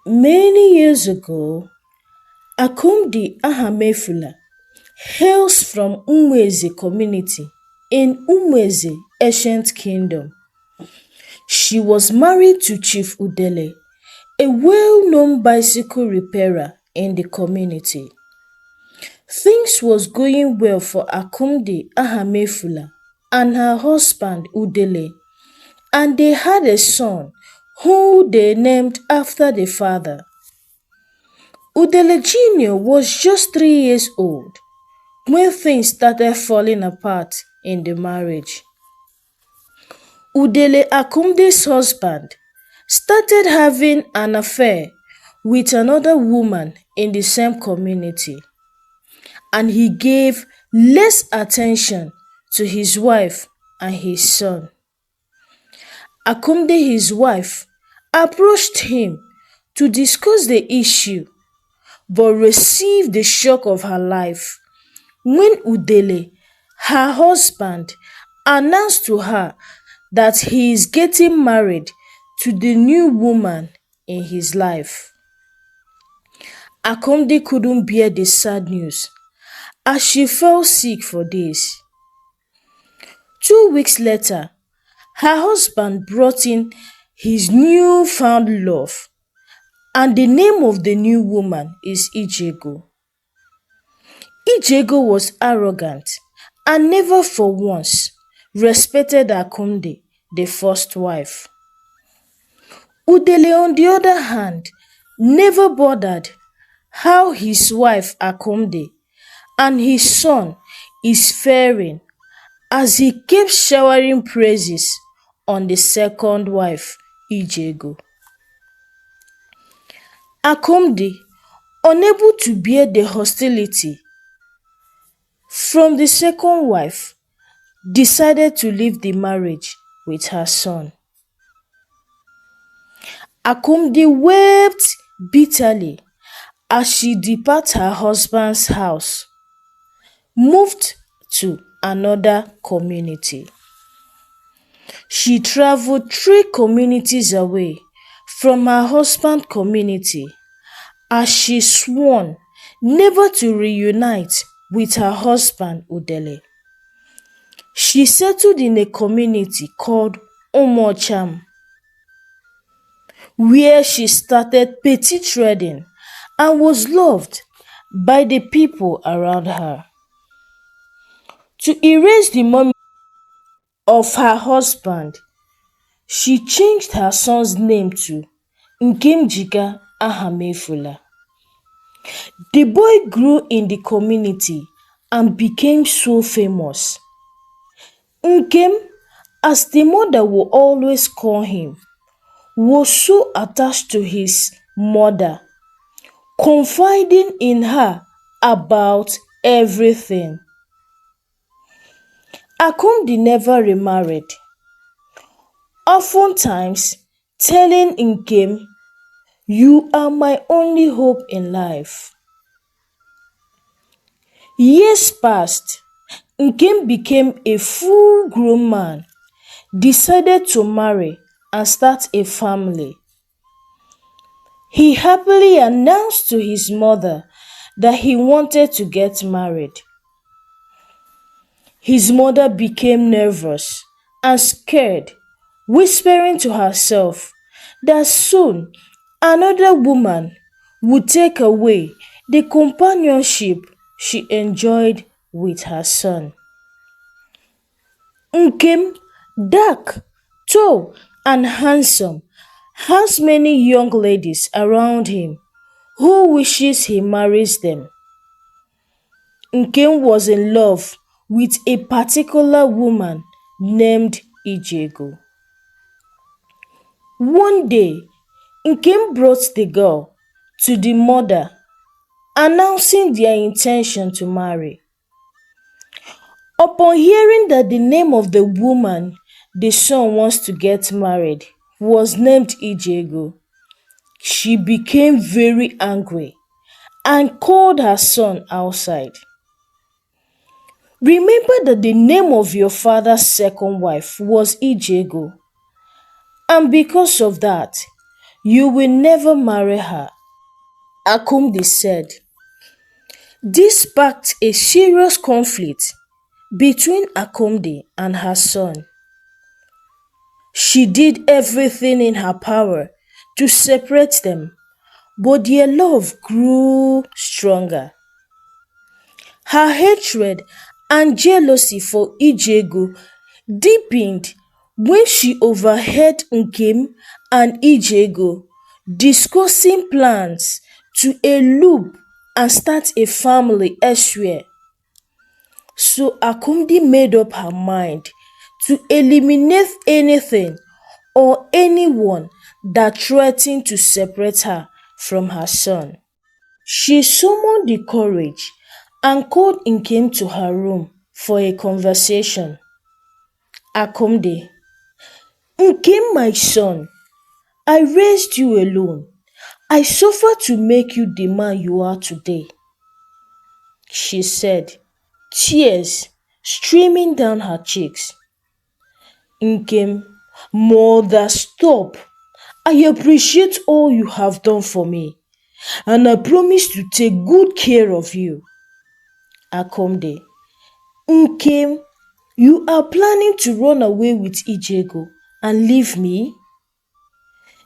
Many years ago, Akumdi Ahamefula hails from Umweze community in Umweze ancient kingdom. She was married to Chief Udele, a well-known bicycle repairer in the community. Things was going well for Akumdi Ahamefula and her husband Udele, and they had a son who they named after the father. Udele Jr. was just 3 years old when things started falling apart in the marriage. Udele Akumdi's husband started having an affair with another woman in the same community, and he gave less attention to his wife and his son. Akumdi, his wife, approached him to discuss the issue but received the shock of her life when Udele, her husband, announced to her that he is getting married to the new woman in his life. Akumdi couldn't bear the sad news as she fell sick for days. 2 weeks later, her husband brought in his newfound love, and the name of the new woman is Ijego. Ijego was arrogant and never for once respected Akumdi, the first wife. Udele, on the other hand, never bothered how his wife Akumdi and his son is faring, as he kept showering praises on the second wife, Ijego. Akumdi, unable to bear the hostility from the second wife, decided to leave the marriage with her son. Akumdi wept bitterly as she departed her husband's house, moved to another community. She traveled 3 communities away from her husband's community as she sworn never to reunite with her husband Udele. She settled in a community called Omocham, where she started petty trading and was loved by the people around her. To erase the memory of her husband, she changed her son's name to Nkemjika Ahamefula. The boy grew in the community and became so famous. Nkem, as the mother would always call him, was so attached to his mother, confiding in her about everything. Akumdi never remarried, oftentimes telling Nkem, "You are my only hope in life." Years passed. Nkem became a full-grown man, decided to marry and start a family. He happily announced to his mother that he wanted to get married. His mother became nervous and scared, whispering to herself that soon another woman would take away the companionship she enjoyed with her son. Nkem, dark, tall, and handsome, has many young ladies around him who wishes he marries them. Nkem was in love with a particular woman named Ijego. One day, Nkem brought the girl to the mother, announcing their intention to marry. Upon hearing that the name of the woman the son wants to get married was named Ijego, she became very angry and called her son outside. "Remember that the name of your father's second wife was Ijego, and because of that, You will never marry her, Akumdi said. This sparked a serious conflict between Akumdi and her son. She did everything in her power to separate them, but their love grew stronger. Her hatred and jealousy for Ijego deepened when she overheard Nkem and Ijego discussing plans to elope and start a family elsewhere. So Akumdi made up her mind to eliminate anything or anyone that threatened to separate her from her son. She summoned the courage and called Nkem to her room for a conversation. Akumdi: Nkem, my son, I raised you alone. I suffered to make you the man you are today, she said, tears streaming down her cheeks. Nkem: Mother, stop. I appreciate all you have done for me, and I promise to take good care of you. Akumdi: Nkem, you are planning to run away with Ijego and leave me?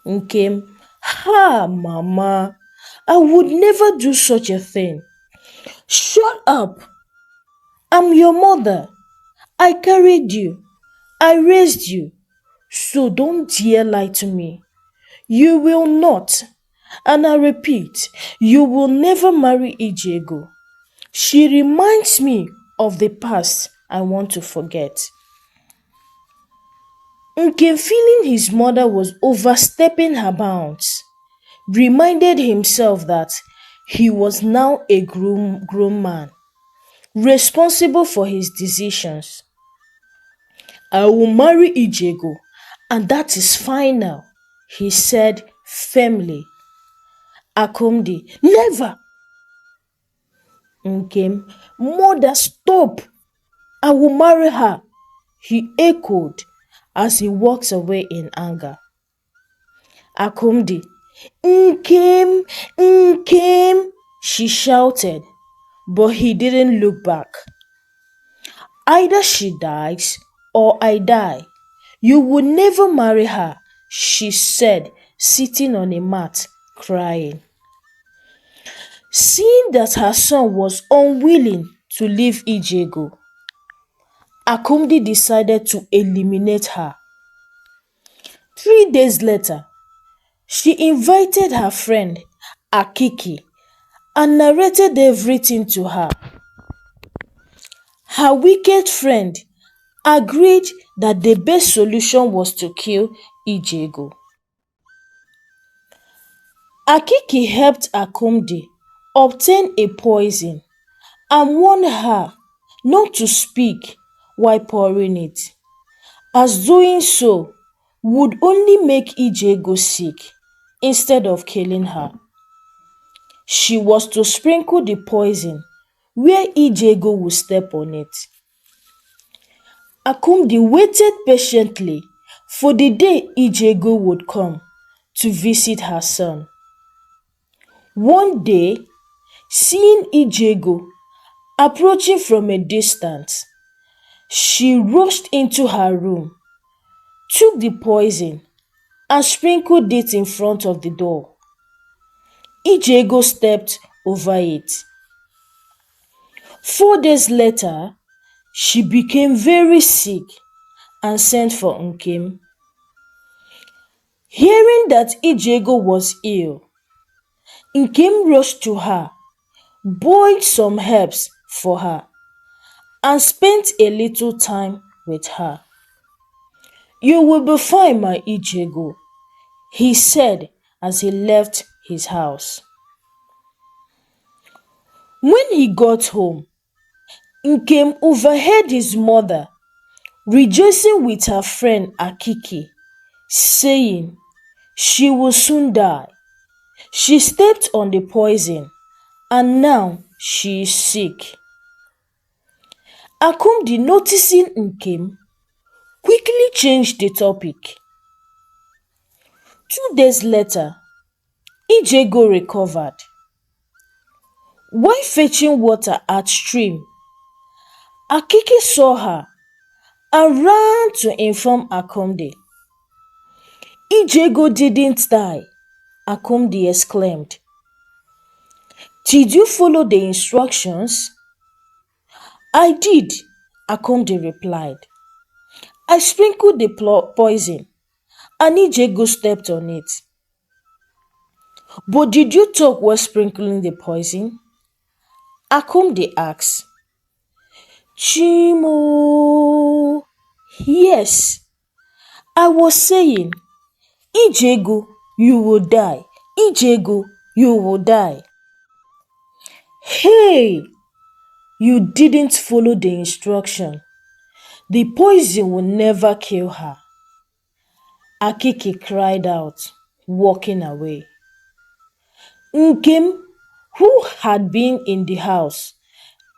Nkem: Ha, Mama, I would never do such a thing. Shut up. I'm your mother. I carried you. I raised you. So don't dare lie to me. You will not. And I repeat, you will never marry Ijego. She reminds me of the past I want to forget. Nkem, feeling his mother was overstepping her bounds, reminded himself that he was now a grown man, responsible for his decisions. I will marry Ijego, and that is final, he said firmly. Akumdi: Never! Nkem: Mother, stop! I will marry her, he echoed as he walked away in anger. Akumdi: Nkem, Nkem, she shouted, but he didn't look back. Either she dies or I die. You will never marry her, she said, sitting on a mat, crying. Seeing that her son was unwilling to leave Ijego, Akumdi decided to eliminate her. 3 days later, she invited her friend Akiki and narrated everything to her. Her wicked friend agreed that the best solution was to kill Ijego. Akiki helped Akumdi obtain a poison and warned her not to speak while pouring it, as doing so would only make Ijego sick instead of killing her. She was to sprinkle the poison where Ijego would step on it. Akumdi waited patiently for the day Ijego would come to visit her son. One day, seeing Ijego approaching from a distance, she rushed into her room, took the poison, and sprinkled it in front of the door. Ijego stepped over it. 4 days later, she became very sick and sent for Nkem. Hearing that Ijego was ill, Nkem rushed to her, boiled some herbs for her, and spent a little time with her. You will be fine, my Ijego, he said as he left his house. When he got home, Nkem overheard his mother rejoicing with her friend Akiki, saying she will soon die. She stepped on the poison and now she is sick. Akumdi, noticing Nkem, quickly changed the topic. 2 days later, Ijego recovered. While fetching water at stream, Akiki saw her and ran to inform Akumdi. Ijego didn't die, Akumdi exclaimed. Did you follow the instructions? I did, Akumdi replied. I sprinkled the poison and Ijego stepped on it. But did you talk while sprinkling the poison? Akumdi asked. Chimo. Yes, I was saying, Ijego, you will die. Ijego, you will die. Hey, you didn't follow the instruction. The poison will never kill her. Akiki cried out, walking away. Nkem, who had been in the house,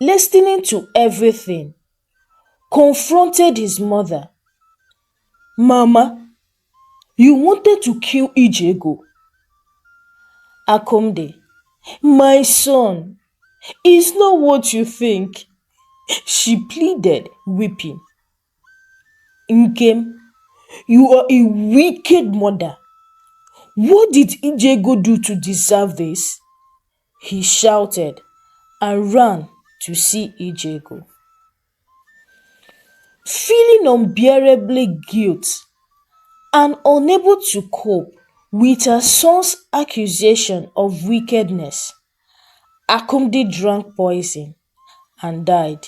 listening to everything, confronted his mother. Mama, you wanted to kill Ijego. Akumdi, my son, it's not what you think, she pleaded, weeping. Nkem, you are a wicked mother. What did Ijego do to deserve this? He shouted and ran to see Ijego. Feeling unbearably guilt and unable to cope with her son's accusation of wickedness, Akumdi drank poison and died.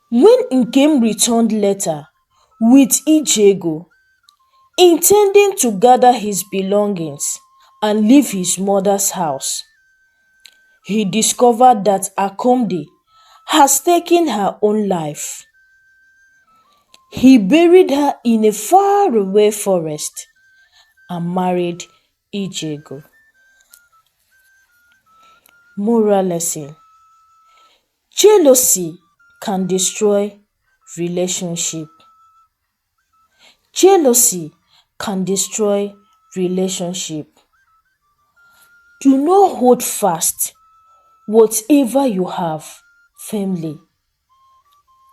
When Nkem returned later with Ijego, intending to gather his belongings and leave his mother's house, he discovered that Akumdi has taken her own life. He buried her in a faraway forest and married Ijego. Moral lesson: jealousy can destroy relationship. Jealousy can destroy relationship. Do not hold fast whatever you have firmly.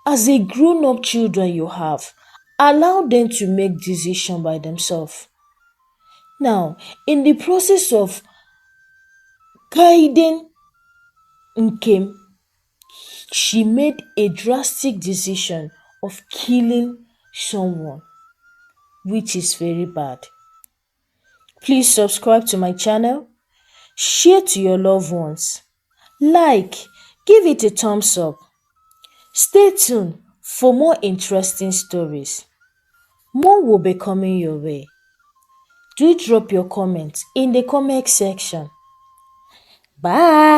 As a grown-up children you have, allow them to make decisions by themselves. Now, in the process of guiding Nkem, she made a drastic decision of killing someone, which is very bad. Please subscribe to my channel, share to your loved ones, like, give it a thumbs up. Stay tuned for more interesting stories. More will be coming your way. Do drop your comments in the comment section. Bye.